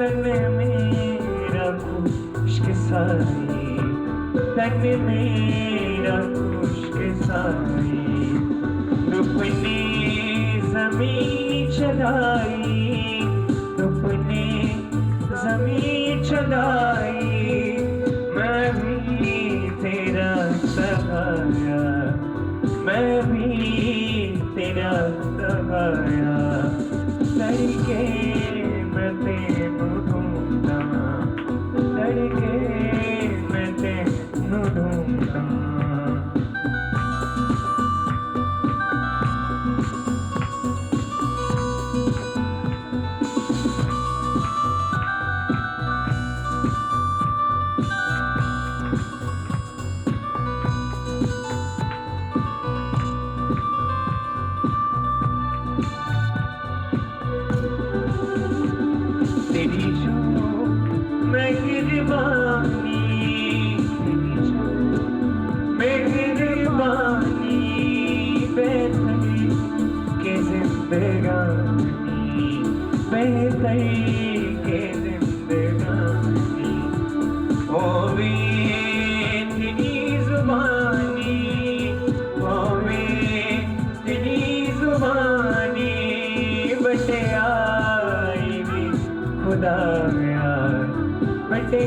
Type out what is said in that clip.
तन मेरा खुश्क साई, तन मेरा खुश्क साई, धूप ने ज़मीं चलाई, धूप ने ज़मीं चलाई, मैं भी तेरा सहारा, मैं भी तेरा सहारा, लड़के मैं तेनू ढूंढदा, लड़के मैं तेनू ढूंढदा। तेरी जो मेहरबानी, तेरी जो मेहरबानी, बेहतर के जिंदगानी, बेहतर के जिंदगानी, होवे तेरी जुबानी, होवे तेरी जुबानी, बटे आई भी खुदाया, बटे